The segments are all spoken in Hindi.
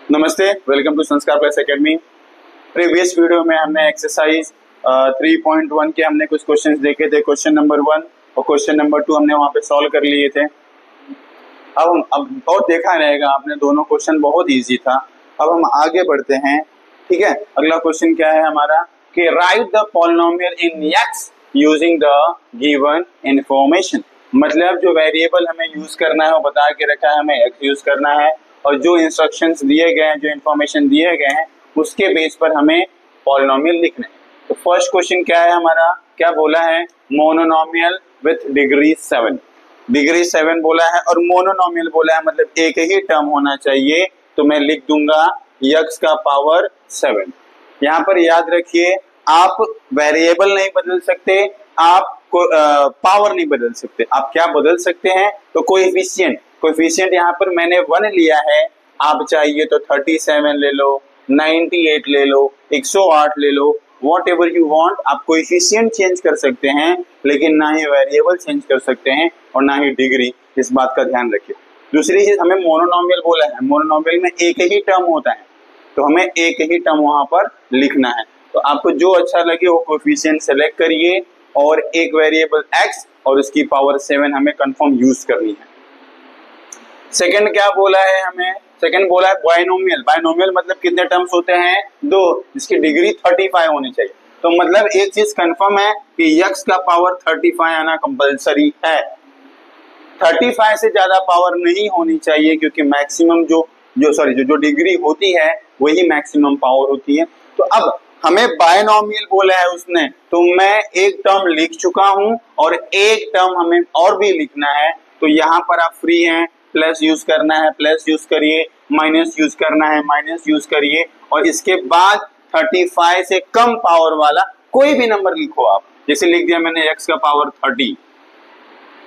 नमस्ते, वेलकम टू संस्कार प्लस एकेडमी। प्रीवियस वीडियो में हमने एक्सरसाइज 3.1 के हमने कुछ क्वेश्चंस देखे थे। क्वेश्चन नंबर 1 और क्वेश्चन नंबर 2 हमने वहां पे सॉल्व कर लिए थे। अब बहुत देखा रहेगा आपने, दोनों क्वेश्चन बहुत इजी था। अब हम आगे बढ़ते हैं, ठीक है। अगला क्वेश्चन क्या है हमारा कि right the polynomial in x using the given information. मतलब जो वेरिएबल हमें यूज करना है वो बता के रखा है, हमें एक्स यूज करना है और जो इंस्ट्रक्शंस दिए गए हैं, जो इंफॉर्मेशन दिए गए हैं उसके बेस पर हमें पॉलिनोमियल लिखना है। तो फर्स्ट क्वेश्चन क्या है हमारा, क्या बोला है, मोनोनोमियल विथ डिग्री 7। डिग्री 7 बोला है और मोनोनोमियल बोला है, मतलब एक ही टर्म होना चाहिए। तो मैं लिख दूंगा x का पावर 7। यहाँ पर याद रखिए, आप वेरिएबल नहीं बदल सकते, आप पावर नहीं बदल सकते। आप क्या बदल सकते हैं, तो कोएफिशिएंट। कोएफिशिएंट यहाँ पर मैंने 1 लिया है, आप चाहिए तो 37 ले लो, 98 ले लो, 108 ले लो, वॉट एवर यू वॉन्ट। आप कोएफिशिएंट चेंज कर सकते हैं, लेकिन ना ही वेरिएबल चेंज कर सकते हैं और ना ही डिग्री। इस बात का ध्यान रखिए। दूसरी चीज, हमें मोनोनोमियल बोला है, मोनोनोमियल में एक ही टर्म होता है, तो हमें एक ही टर्म वहां पर लिखना है। तो आपको जो अच्छा लगे वो कोएफिशिएंट सेलेक्ट करिए और एक वेरिएबल x और उसकी पावर 7 हमें कंफर्म यूज करनी है। सेकंड क्या बोला है हमें, सेकंड बोला है बाइनोमियल। बाइनोमियल मतलब कितने टर्म्स होते हैं, 2, जिसकी डिग्री 35 होनी चाहिए। तो मतलब एक चीज कंफर्म है कि x का पावर 35 आना कंपलसरी है। 35 से ज्यादा पावर नहीं होनी चाहिए, क्योंकि मैक्सिमम जो डिग्री होती है वही मैक्सिमम पावर होती है। तो अब हमें बायनोमियल बोला है उसने, तो मैं एक टर्म लिख चुका हूं और एक टर्म हमें और भी लिखना है। तो यहाँ पर आप फ्री हैं, प्लस यूज करना है प्लस यूज करिए, माइनस यूज करना है माइनस यूज करिए, और इसके बाद 35 से कम पावर वाला कोई भी नंबर लिखो आप। जैसे लिख दिया मैंने x का पावर 30,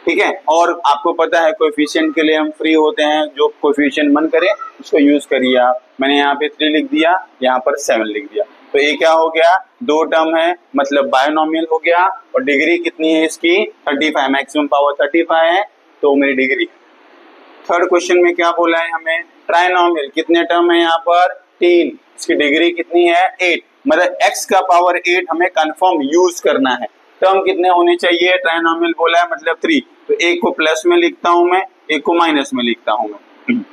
ठीक है। और आपको पता है कोएफिशिएंट के लिए हम फ्री होते हैं, जो कोएफिशिएंट मन करे उसको यूज करिए आप। मैंने यहाँ पे 3 लिख दिया, यहाँ पर 7 लिख दिया। तो ये क्या हो गया, 2 टर्म है, मतलब बायनोमियल हो गया। और डिग्री कितनी है इसकी, 35, मैक्सिमम पावर 35 है, तो मेरी डिग्री। थर्ड क्वेश्चन में क्या बोला है हमें, ट्राइनोमियल। कितने टर्म है यहाँ पर, 3, इसकी डिग्री कितनी है, 8। मतलब x का पावर 8 हमें कंफर्म यूज करना है। टर्म कितने होने चाहिए, ट्राइनोमियल बोला है मतलब 3। तो एक को प्लस में लिखता हूं मैं, एक को माइनस में लिखता हूं मैं,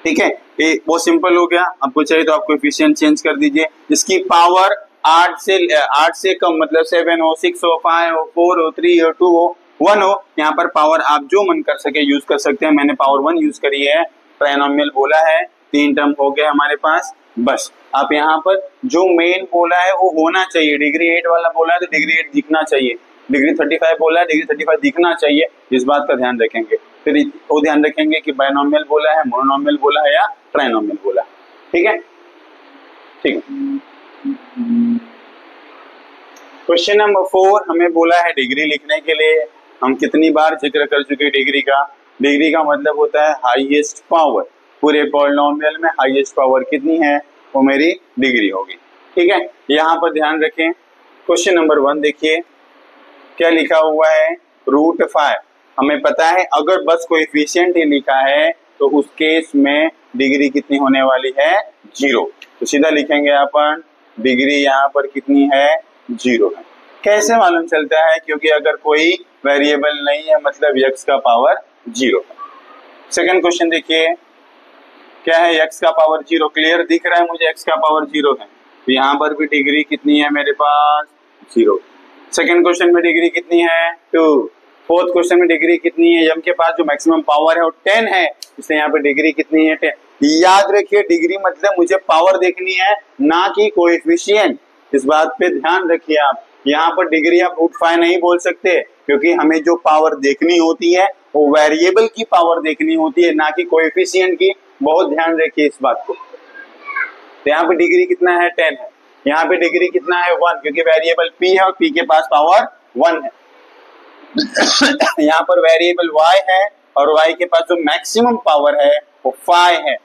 ठीक है। ये वो सिंपल हो गया। आपको चाहिए तो आप कोएफिशिएंट चेंज कर दीजिए। इसकी पावर 8 से कम, मतलब 7 हो, 6 हो, 5 हो, 4 हो, 3 हो, 2 हो, 1 हो। यहाँ पर पावर आप जो मन कर सके यूज कर सकते हैं। मैंने पावर 1 यूज करी है। ट्राइनोमियल बोला है, 3 टर्म हो गए हमारे पास। बस आप यहाँ पर जो मेन बोला है वो होना चाहिए। डिग्री 8 वाला बोला है तो डिग्री 8 दिखना चाहिए। डिग्री 35 बोला है, डिग्री 35 दिखना चाहिए। इस बात का ध्यान रखेंगे। फिर वो ध्यान रखेंगे कि बायनोमियल बोला है, मोनोनोमियल बोला है या ट्राइनोमियल बोला है, ठीक है। ठीक है। क्वेश्चन नंबर 4 हमें बोला है डिग्री लिखने के लिए। हम कितनी बार जिक्र कर चुके डिग्री का। डिग्री का मतलब होता है हाईएस्ट पावर। पूरे पॉलिनोमियल में हाईएस्ट पावर कितनी है, वो मेरी डिग्री होगी, ठीक है। यहाँ पर ध्यान रखें। क्वेश्चन नंबर 1 देखिए क्या लिखा हुआ है, √5। हमें पता है अगर बस कोएफिशिएंट ही लिखा है तो उस केस में डिग्री कितनी होने वाली है, 0। तो सीधा लिखेंगे अपन, डिग्री यहाँ पर कितनी है, 0 है। कैसे मालूम चलता है, क्योंकि अगर कोई वेरिएबल नहीं है मतलब x का पावर 0 है। सेकंड क्वेश्चन देखिए क्या है, x का पावर 0 क्लियर दिख रहा है मुझे, x का पावर 0 है। तो यहाँ पर भी डिग्री कितनी है मेरे पास, 0। सेकंड क्वेश्चन में डिग्री कितनी है, 2। फोर्थ क्वेश्चन में डिग्री कितनी है, m के पास जो मैक्सिमम पावर है वो 10 है, इसलिए यहाँ पे डिग्री कितनी है, 10। याद रखिए डिग्री मतलब मुझे पावर देखनी है, ना कि कोएफिशिएंट। इस बात पे ध्यान रखिए आप। यहाँ पर डिग्री आप √5 नहीं बोल सकते, क्योंकि हमें जो पावर देखनी होती है वो वेरिएबल की पावर देखनी होती है, ना कि कोएफिशिएंट की। बहुत ध्यान रखिए इस बात को। तो यहाँ पे डिग्री कितना है, 10 है। यहाँ पे डिग्री कितना है, 1, क्योंकि वेरिएबल p है और p के पास पावर 1 है। यहाँ पर वेरिएबल y है और y के पास जो मैक्सिमम पावर है वो 5 है।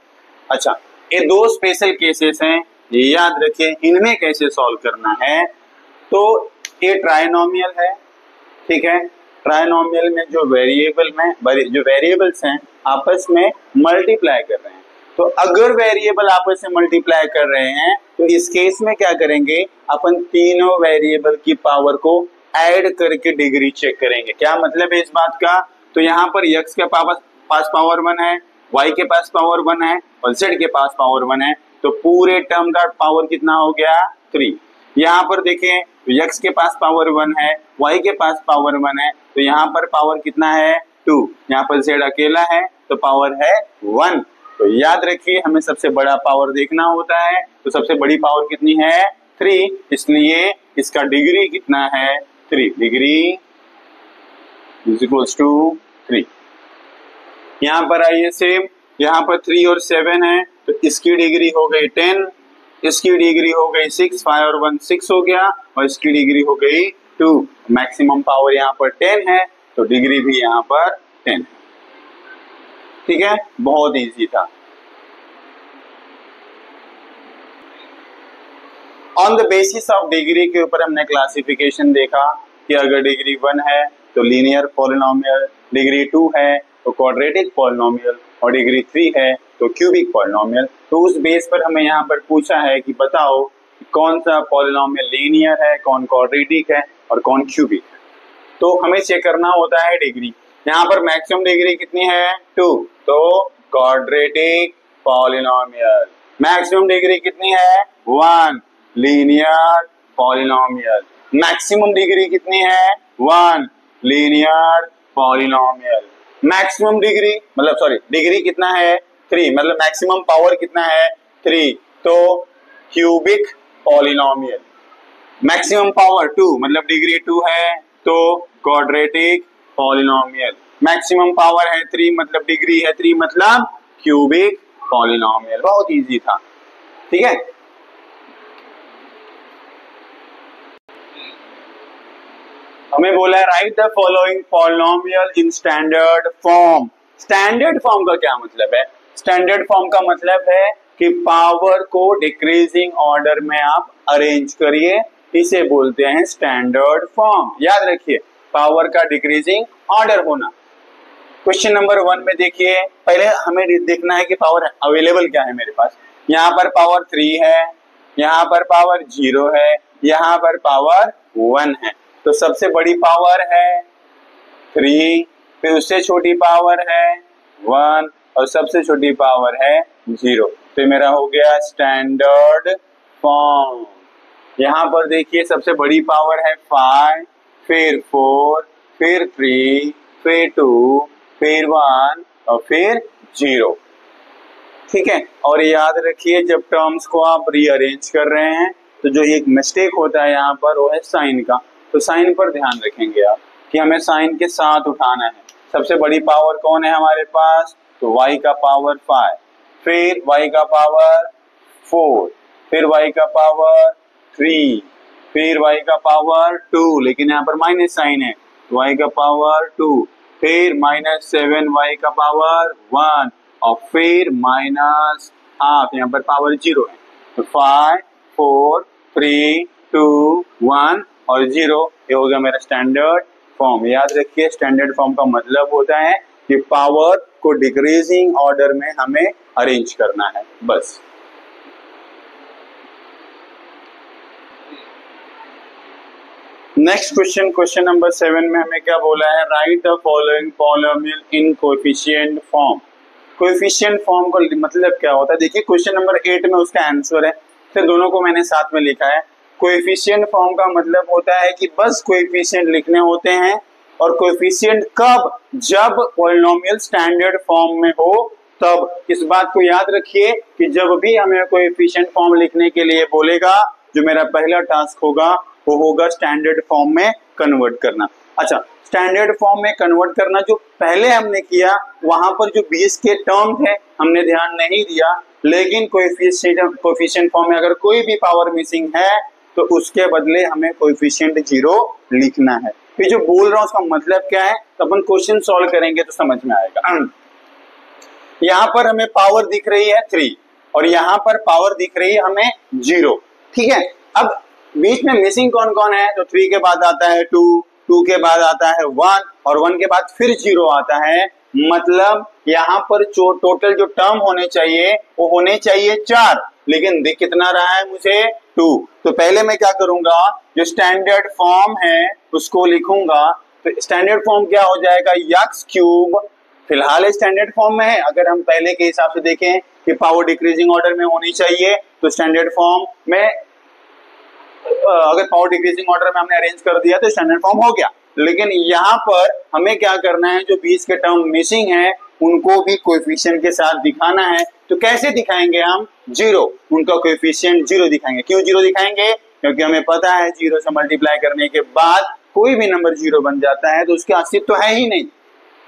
अच्छा, ये 2 स्पेशल केसेस हैं, ये याद रखिए। इनमें कैसे सॉल्व करना है, तो ये ट्राइनोमियल है, ठीक है। ट्राइनोमियल में जो वेरिएबल्स हैं आपस में मल्टीप्लाई कर रहे हैं, तो अगर वेरिएबल आपस में मल्टीप्लाई कर रहे हैं तो इस केस में क्या करेंगे, अपन तीनों वेरिएबल की पावर को ऐड करके डिग्री चेक करेंगे। क्या मतलब है इस बात का, तो यहाँ पर x के पास पावर 1 है, y के पास पावर 1 है और z के पास पावर 1 है, तो पूरे टर्म का पावर कितना हो गया 3। यहाँ पर देखें तो x के पास पावर 1 है, y के पास पावर 1 है, तो यहाँ पर पावर कितना है 2, यहाँ पर z अकेला है तो पावर है 1। तो याद रखिए हमें सबसे बड़ा पावर देखना होता है, तो सबसे बड़ी पावर कितनी है 3, इसलिए इसका डिग्री कितना है 3, डिग्री इज इक्वल्स टू 3। यहाँ पर आइए सेम, यहाँ पर 3 और 7 है तो इसकी डिग्री हो गई 10, इसकी डिग्री हो गई 6, 5 और 1 6 हो गया और इसकी डिग्री हो गई 2। मैक्सिमम पावर यहाँ पर 10 है तो डिग्री भी यहाँ पर 10 है। ठीक है, बहुत इजी था। On the basis of degree के ऊपर हमने क्लासिफिकेशन देखा कि अगर डिग्री 1 है तो लीनियर पॉलिनोमियल, डिग्री 2 है तो क्वाड्रेटिक पॉलिनोमियल और डिग्री 3 है तो क्यूबिक पॉलिनोमियल। तो उस बेस पर हमें यहाँ पर पूछा है कि बताओ कौन सा पॉलिनोमियल लीनियर है, कौन क्वाड्रेटिक है और कौन क्यूबिक है। तो हमें चेक करना होता है डिग्री। यहाँ पर मैक्सिमम डिग्री कितनी है 2, तो क्वाड्रेटिक पॉलिनोमियल। मैक्सिमम डिग्री कितनी है 1, लीनियर पॉलिनोमियल। मैक्सिमम डिग्री कितनी है 1, लीनियर पॉलिनोमियल। मैक्सिमम डिग्री मतलब सॉरी डिग्री कितना है 3, मतलब मैक्सिमम पावर कितना है 3, तो क्यूबिक पॉलिनोमियल। मैक्सिमम पावर 2 मतलब डिग्री 2 है तो क्वाड्रेटिक पॉलिनोमियल। मैक्सिमम पावर है 3 मतलब डिग्री है 3 मतलब क्यूबिक पॉलिनोमियल। बहुत इजी था। ठीक है, हमें बोला है right the following polynomial in standard form. Standard form का क्या मतलब है, स्टैंडर्ड फॉर्म का मतलब है कि पावर को डिक्रीजिंग ऑर्डर में आप अरेंज करिए, इसे बोलते हैं स्टैंडर्ड फॉर्म। याद रखिए पावर का डिक्रीजिंग ऑर्डर होना। क्वेश्चन नंबर 1 में देखिए, पहले हमें देखना है कि पावर अवेलेबल क्या है मेरे पास। यहाँ पर पावर 3 है, यहाँ पर पावर 0 है, यहाँ पर पावर 1 है। तो सबसे बड़ी पावर है 3, फिर उससे छोटी पावर है 1 और सबसे छोटी पावर है 0। तो मेरा हो गया स्टैंडर्ड फॉर्म। यहाँ पर देखिए सबसे बड़ी पावर है 5, फिर 4, फिर 3, फिर 2, फिर 1 और फिर 0। ठीक है, और याद रखिए जब टर्म्स को आप रीअरेंज कर रहे हैं तो जो एक मिस्टेक होता है यहाँ पर वो है साइन का। तो साइन पर ध्यान रखेंगे आप कि हमें साइन के साथ उठाना है। सबसे बड़ी पावर कौन है हमारे पास, तो y का पावर 5, फिर y का पावर 4, फिर y का पावर 3, फिर y का पावर 2, लेकिन यहाँ पर माइनस साइन है, y का पावर 2, फिर -7y का पावर 1 और फिर -12, यहाँ पर पावर 0 है। तो 5, 4, 3, 2, 1 और 0, ये हो गया मेरा स्टैंडर्ड फॉर्म। याद रखिए स्टैंडर्ड फॉर्म का मतलब होता है कि पावर को डिक्रीजिंग ऑर्डर में हमें अरेंज करना है, बस। नेक्स्ट क्वेश्चन, क्वेश्चन नंबर 7 में हमें क्या बोला है, right the following polynomial in coefficient form. Coefficient form का मतलब क्या होता है, देखिए क्वेश्चन नंबर 8 में उसका आंसर है, फिर दोनों को मैंने साथ में लिखा है। कोएफिशिएंट फॉर्म का मतलब होता है कि बस कोएफिशिएंट लिखने होते हैं, और कोएफिशिएंट कब, जब पॉलिनोमियल स्टैंडर्ड फॉर्म में हो तब। इस बात को याद रखिए कि जब भी हमें कोएफिशिएंट फॉर्म लिखने के लिए बोलेगा, जो मेरा पहला टास्क होगा वो होगा स्टैंडर्ड फॉर्म में कन्वर्ट करना। अच्छा, स्टैंडर्ड फॉर्म में कन्वर्ट करना जो पहले हमने किया, वहां पर जो 20 के टर्म थे हमने ध्यान नहीं दिया, लेकिन कोएफिशिएंट फॉर्म में अगर कोई भी पावर मिसिंग है तो उसके बदले हमें कोएफिशिएंट 0 लिखना है। ये जो बोल रहा हूं उसका मतलब क्या है, तो अपन क्वेश्चन सॉल्व करेंगे तो समझ में आएगा। यहाँ पर हमें पावर दिख रही है 3 और यहाँ पर पावर दिख रही है हमें 0। ठीक है, अब बीच में मिसिंग कौन कौन है, तो 3 के बाद आता है 2, 2 के बाद आता है 1 और 1 के बाद फिर 0 आता है। मतलब यहाँ पर जो टोटल जो टर्म होने चाहिए वो होने चाहिए 4, लेकिन दिख कितना रहा है मुझे 2। तो पहले मैं क्या करूंगा, जो स्टैंडर्ड फॉर्म है उसको लिखूंगा। तो स्टैंडर्ड फॉर्म क्या हो जाएगा, यक्स क्यूब फिलहाल स्टैंडर्ड फॉर्म में है। अगर हम पहले के हिसाब से देखें कि पावर डिक्रीजिंग ऑर्डर में होनी चाहिए, तो स्टैंडर्ड फॉर्म में अगर पावर डिक्रीजिंग ऑर्डर में हमने अरेंज कर दिया तो स्टैंडर्ड फॉर्म हो गया। लेकिन यहाँ पर हमें क्या करना है, जो बीच के टर्म मिसिंग है उनको भी कोएफिशिएंट के साथ दिखाना है। तो कैसे दिखाएंगे हम, 0, उनका कोएफिशिएंट 0 दिखाएंगे। क्यों 0 दिखाएंगे, क्योंकि हमें पता है 0 से मल्टीप्लाई करने के बाद कोई भी नंबर 0 बन जाता है, तो उसके अस्तित्व तो है ही नहीं,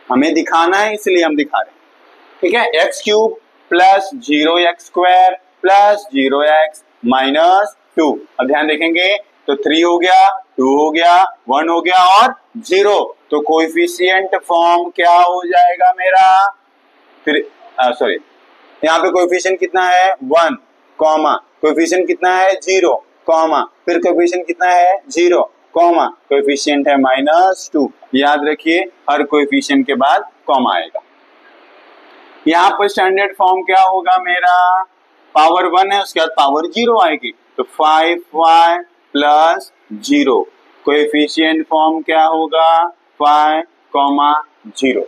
हमें दिखाना है इसलिए हम दिखा रहे हैं। ठीक है, x cube plus 0x² plus 0x minus 2। अब ध्यान देखेंगे तो 3 हो गया, 2 हो गया, 1 हो गया और 0। तो कोएफिशिएंट फॉर्म क्या हो जाएगा मेरा, फिर सॉरी यहाँ पे कोएफिशिएंट कितना है 1, कॉमा कोएफिशिएंट कितना है 0, कॉमा फिर कोएफिशिएंट कितना है 0, कॉमा कोएफिशिएंट है -2। याद रखिए हर कोएफिशिएंट के बाद कॉमा आएगा। यहाँ पर स्टैंडर्ड फॉर्म क्या होगा मेरा, पावर 1 है उसके बाद पावर 0 आएगी, तो 5y प्लस 0। कोएफिशिएंट फॉर्म क्या होगा 5, 0।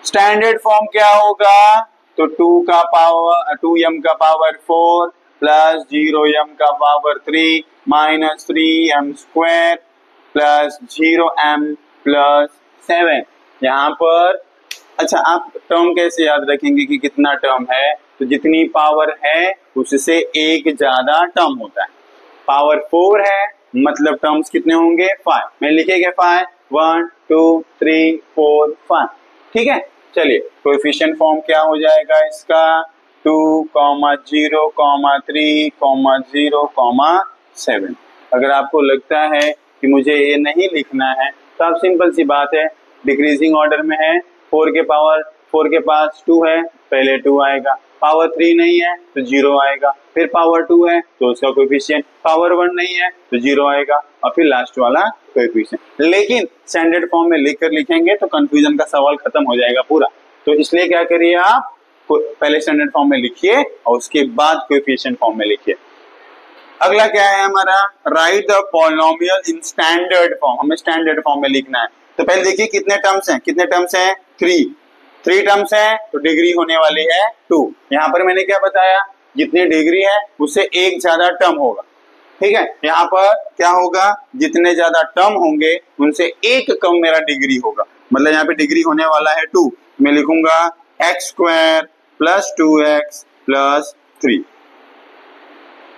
स्टैंडर्ड फॉर्म क्या होगा, तो 2m का पावर 4 प्लस 0m का power 3 minus 3m² plus 0m plus 7। यहाँ पर अच्छा आप टर्म कैसे याद रखेंगे कि कितना टर्म है, तो जितनी पावर है उससे एक ज्यादा टर्म होता है। पावर 4 है मतलब टर्म्स कितने होंगे 5, मैं लिखेगा 5, 1 2 3 4 5। ठीक है, चलिए कोएफिशिएंट फॉर्म क्या हो जाएगा इसका 2, 0, 3, 0, 7। अगर आपको लगता है कि मुझे ये नहीं लिखना है तो आप सिंपल सी बात है, डिक्रीजिंग ऑर्डर में है, 4 के पास 2 है, पहले 2 आएगा, पावर 3 नहीं है तो 0 आएगा, फिर पावर 2 है तो उसका कोएफिशिएंट, पावर 1 नहीं है तो 0 आएगा और फिर लास्ट वाला कोएफिशिएंट। लेकिन स्टैंडर्ड फॉर्म में लिखकर लिखेंगे तो कंफ्यूजन का सवाल खत्म हो जाएगा पूरा। तो इसलिए क्या करिए आप, पहले स्टैंडर्ड फॉर्म में लिखिए और उसके बाद कोएफिशिएंट फॉर्म में लिखिए। अगला क्या है हमारा, right the polynomial in standard form. हमें स्टैंडर्ड फॉर्म में लिखना है। तो पहले देखिए कितने टर्म्स हैं, 3 टर्म्स हैं, तो डिग्री होने वाली है 2। यहाँ पर मैंने क्या बताया, जितनी डिग्री है उससे एक ज्यादा टर्म होगा। ठीक है, यहाँ पर क्या होगा, जितने ज्यादा टर्म होंगे उनसे एक कम मेरा डिग्री होगा। मतलब यहाँ पे डिग्री होने वाला है 2, मैं लिखूंगा x² प्लस 2x प्लस 3।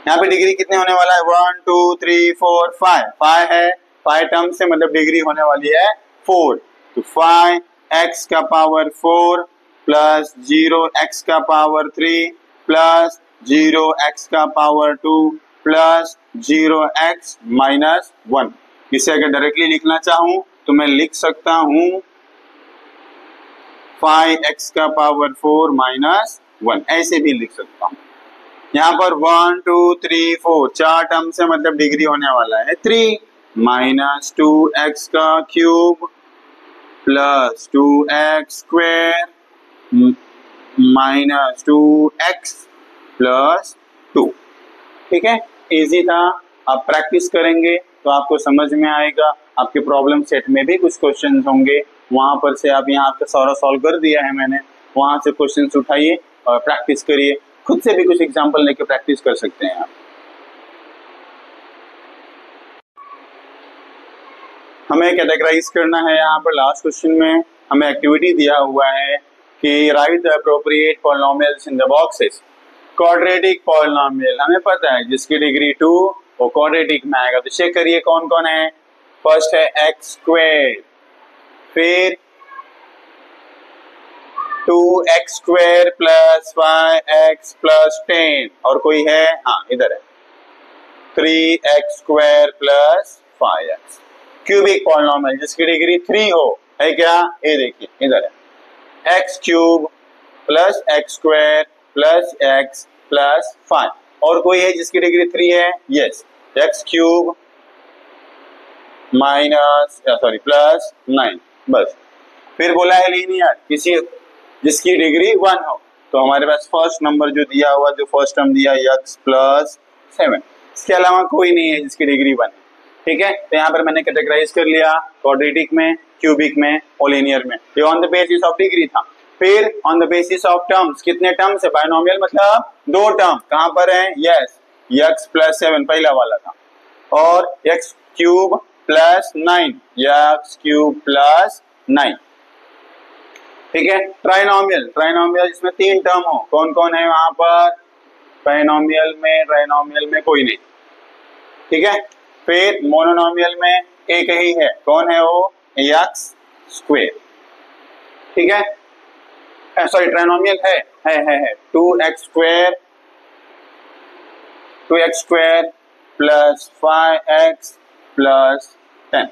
यहाँ पे डिग्री कितने होने वाला है 1 2 3 4 5 है, 5 टर्म से मतलब डिग्री होने वाली है 4। तो 5x का पावर 4 प्लस 0x का पावर 3 प्लस 0x का पावर 2 प्लस 0x माइनस 1। इसे अगर डायरेक्टली लिखना चाहूं तो मैं लिख सकता हूं 5x का पावर 4 माइनस 1, ऐसे भी लिख सकता हूं। यहाँ पर 1 2 3 4 4 टर्म से मतलब डिग्री होने वाला है 3 माइनस 2x का cube plus 2x square minus 2x plus 2। ठीक है, इजी था। आप प्रैक्टिस करेंगे तो आपको समझ में आएगा। आपके प्रॉब्लम सेट में भी कुछ क्वेश्चंस होंगे, वहां पर से आप यहाँ आपका सारा सॉल्व कर दिया है मैंने, वहां से क्वेश्चंस उठाइए और प्रैक्टिस करिए। खुद से भी कुछ एग्जांपल लेके प्रैक्टिस कर सकते हैं आप। हमें कैटेगराइज करना है। यहाँ पर लास्ट क्वेश्चन में हमें एक्टिविटी दिया हुआ है कि right the appropriate polynomials in the boxes. Quadratic polynomial हमें पता है जिसकी डिग्री 2 वो क्वाड्रेटिक में आएगा। तो चेक करिए कौन कौन है। फर्स्ट है एक्स स्क्वायर, फिर 2x square plus 5x plus 10, और कोई है, हाँ इधर है 3x square plus 5x। Cubic polynomial जिसकी डिग्री 3 हो, है क्या, ये देखिए इधर है x cube plus x square plus x plus 5, और कोई है जिसकी डिग्री 3 है, yes x cube minus plus 9, बस फिर बोला है लीनियर, किसी जिसकी डिग्री 1 हो। तो हमारे पास फर्स्ट नंबर जो दिया हुआ, जो फर्स्ट टर्म दिया x प्लस 7, इसके अलावा कोई नहीं है जिसकी डिग्री 1 है। ठीक है, तो यहाँ पर मैंने कैटेगराइज कर लिया क्वाड्रेटिक में, क्यूबिक में और लीनियर में। ये on the basis of degree था। फिर on the basis of terms, कितने टर्म्स है, बायनोमियल मतलब 2 टर्म कहां पर है, यस x प्लस 7 पहला वाला था, और x cube plus 9, x cube plus 9। ठीक है, ट्राइनोमियल, ट्राइनोमियल इसमें 3 टर्म हो, कौन कौन है वहां पर, ट्राइनोमियल में कोई नहीं। ठीक है, फिर मोनोनोमियल में एक ही है, कौन है वो, x स्क्वायर। ठीक है, सॉरी ट्राइनोमियल है 2x square plus 5x plus 10।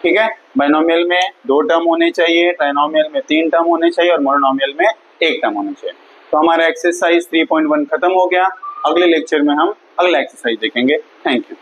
ठीक है, बाइनोमियल में 2 टर्म होने चाहिए, ट्राइनोमियल में 3 टर्म होने चाहिए और मोनोनोमियल में 1 टर्म होना चाहिए। तो हमारा एक्सरसाइज 3.1 खत्म हो गया। अगले लेक्चर में हम अगला एक्सरसाइज देखेंगे। Thank you.